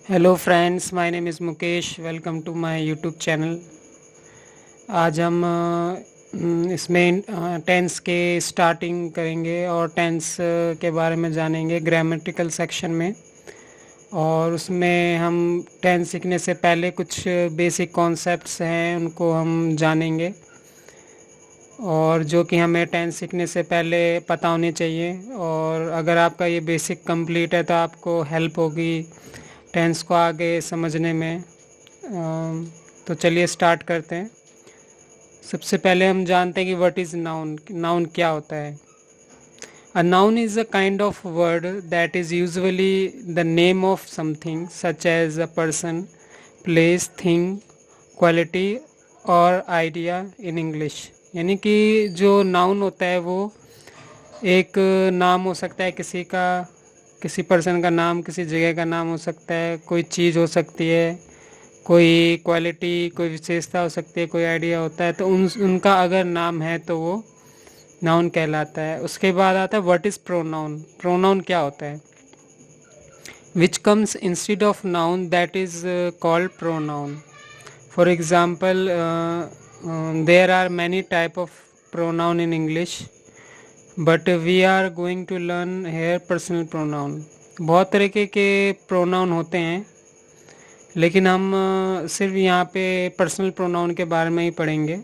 Hello friends, my name is Mukesh. Welcome to my YouTube channel. आज हम इसमें tense के स्टार्टिंग करेंगे और टेंस के बारे में जानेंगे ग्रामेटिकल सेक्शन में। और उसमें हम टेंस सीखने से पहले कुछ बेसिक कॉन्सेप्ट्स हैं उनको हम जानेंगे, और जो कि हमें टेंस सीखने से पहले पता होनी चाहिए। और अगर आपका ये बेसिक कंप्लीट है तो आपको हेल्प होगी टेंस को आगे समझने में। तो चलिए स्टार्ट करते हैं। सबसे पहले हम जानते हैं कि व्हाट इज़ नाउन। नाउन क्या होता है? A noun is a kind of word that is usually the name of something such as a person, place, thing, quality और आइडिया इन इंग्लिश। यानी कि जो नाउन होता है वो एक नाम हो सकता है किसी का, किसी पर्सन का नाम, किसी जगह का नाम हो सकता है, कोई चीज़ हो सकती है, कोई क्वालिटी, कोई विशेषता हो सकती है, कोई आइडिया होता है। तो उनका अगर नाम है तो वो नाउन कहलाता है। उसके बाद आता है व्हाट इज़ प्रोनाउन। प्रोनाउन क्या होता है? Which comes instead of noun that is called pronoun. For example, there are many type of pronoun in English, but we are going to learn here personal pronoun. बहुत तरीके के pronoun होते हैं, लेकिन हम सिर्फ यहाँ पे पर्सनल प्रोनाउन के बारे में ही पढ़ेंगे।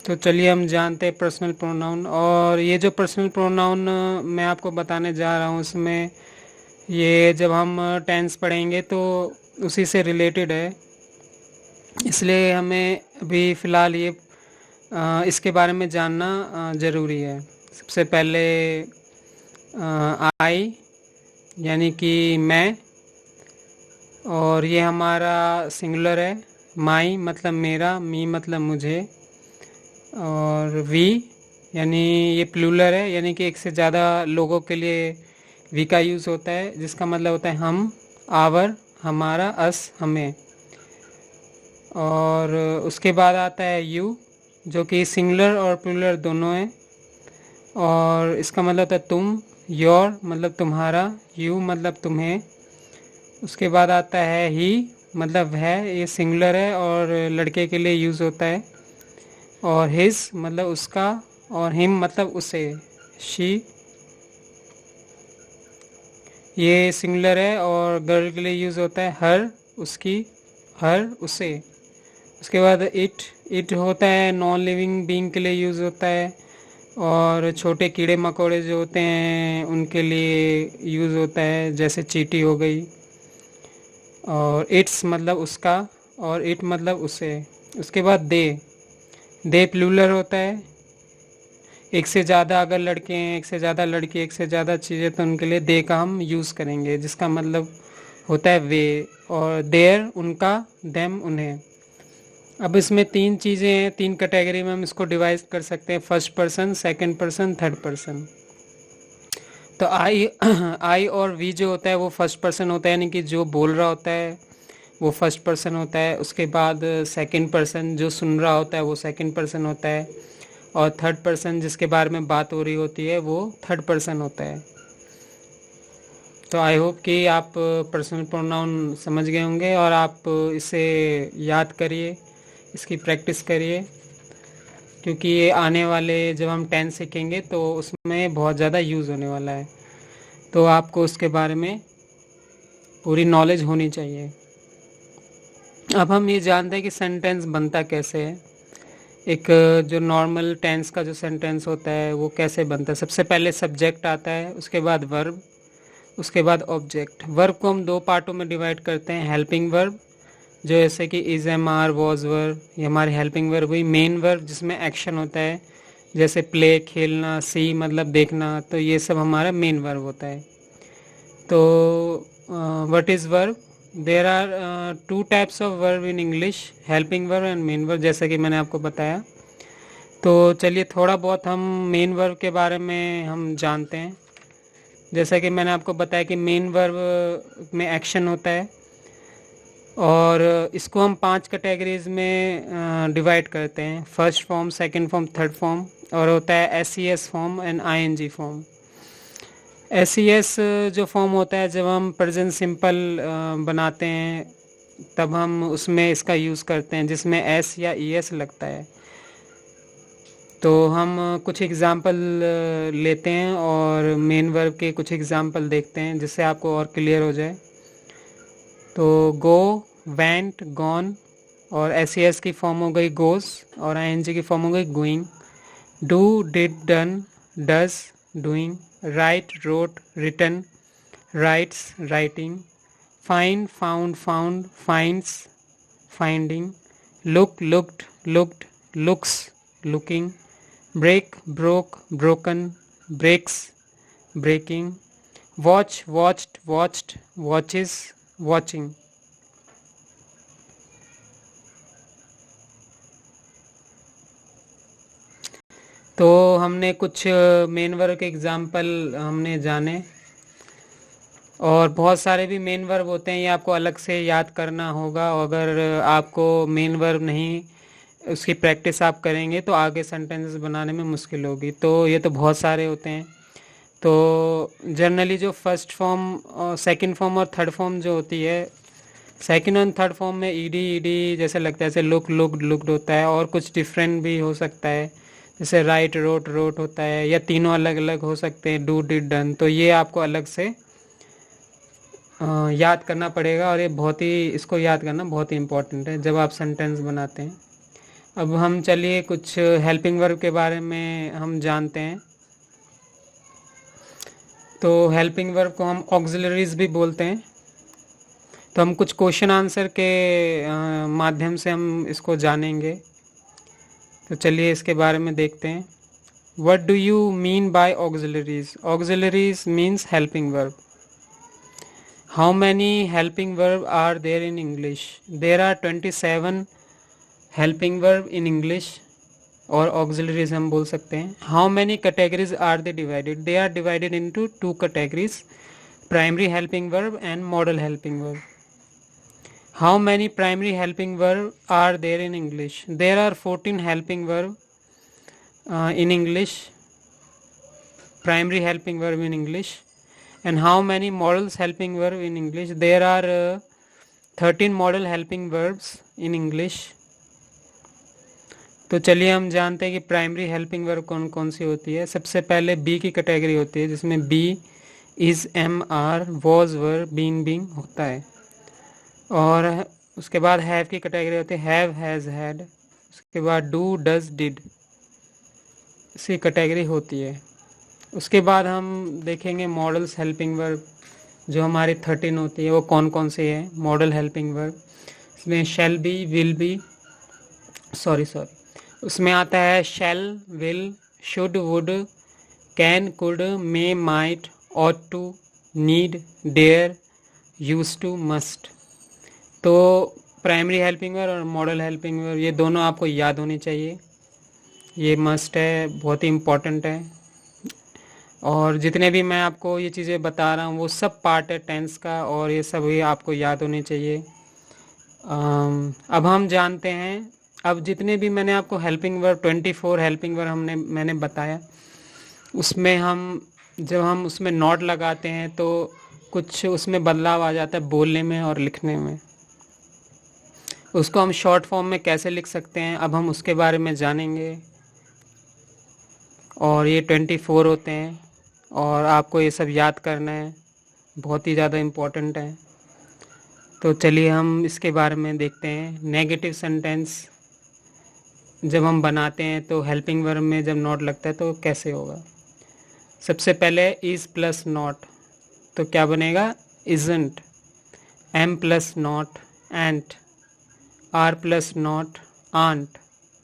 तो चलिए हम जानते हैं पर्सनल प्रोनाउन। और ये जो पर्सनल प्रोनाउन मैं आपको बताने जा रहा हूँ, उसमें ये जब हम टेंस पढ़ेंगे तो उसी से रिलेटेड है, इसलिए हमें अभी फ़िलहाल ये इसके बारे में जानना ज़रूरी है। सबसे पहले आई यानी कि मैं, और ये हमारा सिंगुलर है। माई मतलब मेरा, मी मतलब मुझे, और वी यानी ये प्लूरल है, यानी कि एक से ज़्यादा लोगों के लिए वी का यूज़ होता है, जिसका मतलब होता है हम, आवर हमारा, अस हमें। और उसके बाद आता है यू, जो कि सिंगुलर और प्लूरल दोनों है, और इसका मतलब होता है तुम। योर मतलब तुम्हारा, यू मतलब तुम्हें। उसके बाद आता है ही, मतलब है, ये सिंगुलर है और लड़के के लिए यूज़ होता है। और हिज मतलब उसका, और हिम मतलब उसे, शी ये सिंगुलर है और गर्ल के लिए यूज़ होता है। हर उसकी, हर उसे। उसके बाद इट होता है नॉन लिविंग बीइंग के लिए यूज़ होता है, और छोटे कीड़े मकोड़े जो होते हैं उनके लिए यूज़ होता है, जैसे चींटी हो गई। और इट्स मतलब उसका, और इट मतलब उसे। उसके बाद दे प्लूरल होता है। एक से ज़्यादा अगर लड़के हैं, एक से ज़्यादा लड़की, एक से ज़्यादा चीज़ें, तो उनके लिए दे का हम यूज़ करेंगे, जिसका मतलब होता है वे। और देयर उनका, देम उन्हें। अब इसमें तीन चीज़ें हैं, तीन कैटेगरी में हम इसको डिवाइड कर सकते हैं, first person, second person, third person. तो आई आई और वी जो होता है वो फर्स्ट पर्सन होता है, यानी कि जो बोल रहा होता है वो फर्स्ट पर्सन होता है। उसके बाद सेकंड पर्सन जो सुन रहा होता है वो सेकंड पर्सन होता है, और थर्ड पर्सन जिसके बारे में बात हो रही होती है वो थर्ड पर्सन होता है। तो आई होप कि आप पर्सनल प्रोनाउन समझ गए होंगे, और आप इसे याद करिए, इसकी प्रैक्टिस करिए, क्योंकि ये आने वाले जब हम टेंस सीखेंगे तो उसमें बहुत ज़्यादा यूज़ होने वाला है। तो आपको उसके बारे में पूरी नॉलेज होनी चाहिए। अब हम ये जानते हैं कि सेंटेंस बनता कैसे है। एक जो नॉर्मल टेंस का जो सेंटेंस होता है वो कैसे बनता है। सबसे पहले सब्जेक्ट आता है, उसके बाद वर्ब, उसके बाद ऑब्जेक्ट। वर्ब को हम दो पार्टों में डिवाइड करते हैं, हेल्पिंग वर्ब जो जैसे कि is, am, are, was verb, ये हमारी हेल्पिंग वर्ब हुई। मेन वर्ब जिसमें एक्शन होता है, जैसे प्ले खेलना, सी मतलब देखना, तो ये सब हमारा मेन वर्ब होता है। तो what is verb? There are two types of verb in English, helping verb and main verb, जैसा कि मैंने आपको बताया। तो चलिए थोड़ा बहुत हम मेन वर्ब के बारे में हम जानते हैं। जैसा कि मैंने आपको बताया कि मेन वर्ब में एक्शन होता है, और इसको हम पांच कैटेगरीज में डिवाइड करते हैं, first form, second form, third form, और होता है S C S form and I N G form. SES जो फॉर्म होता है जब हम प्रेजेंट सिंपल बनाते हैं तब हम उसमें इसका यूज़ करते हैं, जिसमें S या ES लगता है। तो हम कुछ एग्ज़ाम्पल लेते हैं और मेन वर्ब के कुछ एग्ज़ाम्पल देखते हैं जिससे आपको और क्लियर हो जाए। तो गो, वेंट, गॉन, और SES की फॉर्म हो गई गोस और ING की फॉर्म हो गई going. Do, did, done, does, doing. Write, wrote, written, writes, writing. Find, found, found, finds, finding. Look, looked, looked, looks, looking. Break, broke, broken, breaks, breaking. Watch, watched, watched, watches, watching. तो हमने कुछ main verb के example हमने जाने, और बहुत सारे भी मेन वर्ब होते हैं, ये आपको अलग से याद करना होगा। अगर आपको मेन वर्ब नहीं, उसकी प्रैक्टिस आप करेंगे तो आगे सेंटेंसेस बनाने में मुश्किल होगी। तो ये तो बहुत सारे होते हैं। तो जनरली जो फर्स्ट फॉर्म, सेकंड फॉर्म और थर्ड फॉर्म जो होती है, सेकंड और थर्ड फॉर्म में ईडी जैसे लगता है, जैसे लुक, लुक्ड, लुक्ड होता है, और कुछ डिफरेंट भी हो सकता है, जैसे राइट, रोट, रोट होता है, या तीनों अलग अलग हो सकते हैं, डू, डिड, डन। तो ये आपको अलग से याद करना पड़ेगा, और ये बहुत ही, इसको याद करना बहुत ही इम्पोर्टेंट है जब आप सेंटेंस बनाते हैं। अब हम चलिए कुछ हेल्पिंग वर्ब के बारे में हम जानते हैं। तो हेल्पिंग वर्ब को हम ऑक्सिलरीज भी बोलते हैं। तो हम कुछ क्वेश्चन आंसर के माध्यम से हम इसको जानेंगे। तो चलिए इसके बारे में देखते हैं। What do you mean by auxiliaries? Auxiliaries means helping verb. How many helping verb are there in English? There are 27 helping verb in English, और ऑक्सिलरीज हम बोल सकते हैं। How many categories are they divided? They are divided into 2 categories, primary helping verb and modal helping verb. How many primary helping verb are there in English? There are 14 helping verb in English, primary helping verb in English. And how many models helping verb in English? There are 13 model helping verbs in English. तो चलिए हम जानते हैं कि primary helping verb कौन कौन सी होती है। सबसे पहले बी की कैटेगरी होती है, जिसमें be, is, am, are, was, were, been, being होता है। और उसके बाद हैव की कैटेगरी होती है, हैव, हैज़, हैड। उसके बाद डू, डज, डिड, इसकी कैटेगरी होती है। उसके बाद हम देखेंगे मॉडल्स हेल्पिंग वर्ब, जो हमारी 13 होती है, वो कौन कौन से हैं मॉडल हेल्पिंग वर्ब। इसमें shall be, will be, sorry उसमें आता है shall, will, should, would, can, could, may, might, ought to, need, dare, use to, must. तो प्राइमरी हेल्पिंग वर्ब और मॉडल हेल्पिंग वर्ब ये दोनों आपको याद होनी चाहिए, ये मस्ट है, बहुत ही इम्पोर्टेंट है। और जितने भी मैं आपको ये चीज़ें बता रहा हूँ वो सब पार्ट है टेंस का, और ये सब ही आपको याद होने चाहिए। अब हम जानते हैं, अब जितने भी मैंने आपको हेल्पिंग वर्ब 24 हेल्पिंग वर्ब मैंने बताया, उसमें हम जब हम उसमें नॉट लगाते हैं तो कुछ उसमें बदलाव आ जाता है बोलने में और लिखने में। उसको हम शॉर्ट फॉर्म में कैसे लिख सकते हैं, अब हम उसके बारे में जानेंगे। और ये 24 होते हैं, और आपको ये सब याद करना है, बहुत ही ज़्यादा इम्पोर्टेंट है। तो चलिए हम इसके बारे में देखते हैं। नेगेटिव सेंटेंस जब हम बनाते हैं तो हेल्पिंग वर्ब में जब नॉट लगता है तो कैसे होगा। सबसे पहले इज़ प्लस नॉट, तो क्या बनेगा, isn't. Am plus not, ain't. Are plus not, aren't.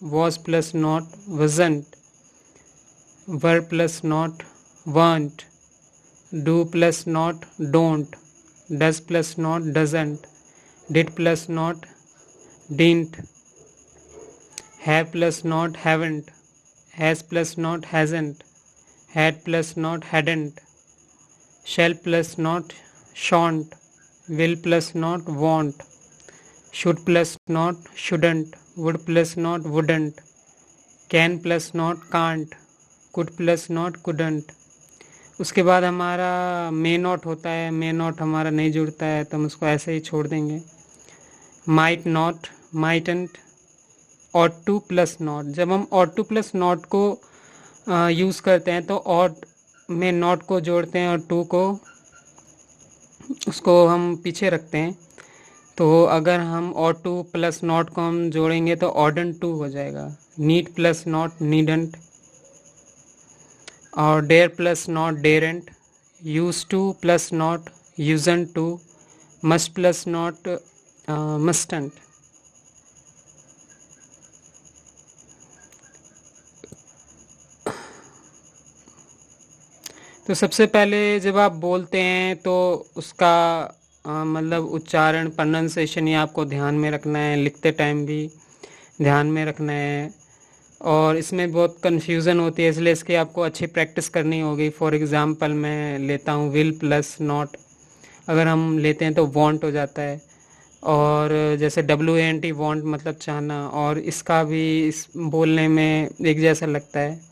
Was plus not, wasn't. Were plus not, weren't. Do plus not, don't. Does plus not, doesn't. Did plus not, didn't. Have plus not, haven't. Has plus not, hasn't. Had plus not, hadn't. Shall plus not, shan't. Will plus not, won't. Should plus not, shouldn't. Would plus not, wouldn't. Can plus not, can't. Could plus not, couldn't. उसके बाद हमारा may not होता है, may not हमारा नहीं जुड़ता है तो हम उसको ऐसे ही छोड़ देंगे। Might not, mightn't, ought to plus not. जब हम ऑट टू प्लस नॉट को यूज़ करते हैं तो ऑट में नॉट को जोड़ते हैं और टू को उसको हम पीछे रखते हैं। तो अगर हम ऑट टू प्लस नॉट को हम जोड़ेंगे तो ऑडेंट टू हो जाएगा। नीड प्लस नॉट नीडेंट, और dare plus not daren't, use to plus not usen't to, must plus not mustn't. तो सबसे पहले जब आप बोलते हैं तो उसका मतलब उच्चारण, प्रोनाउंसिएशन, ये आपको ध्यान में रखना है, लिखते टाइम भी ध्यान में रखना है। और इसमें बहुत कन्फ्यूज़न होती है, इसलिए इसकी आपको अच्छी प्रैक्टिस करनी होगी। फॉर एग्ज़ाम्पल मैं लेता हूँ विल प्लस नॉट, अगर हम लेते हैं तो वांट हो जाता है। और जैसे WANT वांट मतलब चाहना, और इसका भी इस बोलने में एक जैसा लगता है।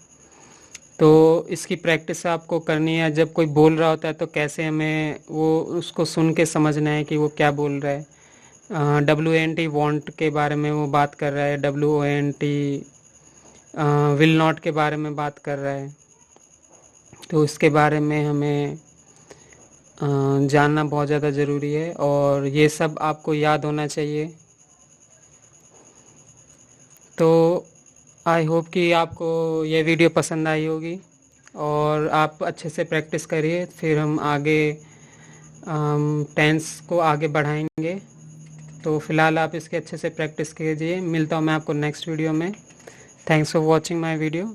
तो इसकी प्रैक्टिस आपको करनी है। जब कोई बोल रहा होता है तो कैसे हमें वो उसको सुन के समझना है कि वो क्या बोल रहा है। WANT वांट के बारे में वो बात कर रहा है, WONT विल नॉट के बारे में बात कर रहा है। तो इसके बारे में हमें जानना बहुत ज़्यादा ज़रूरी है और ये सब आपको याद होना चाहिए। तो आई होप कि आपको ये वीडियो पसंद आई होगी और आप अच्छे से प्रैक्टिस करिए, फिर हम आगे टेंस को आगे बढ़ाएंगे। तो फ़िलहाल आप इसके अच्छे से प्रैक्टिस कीजिए। मिलता हूँ मैं आपको नेक्स्ट वीडियो में। Thanks for watching my video.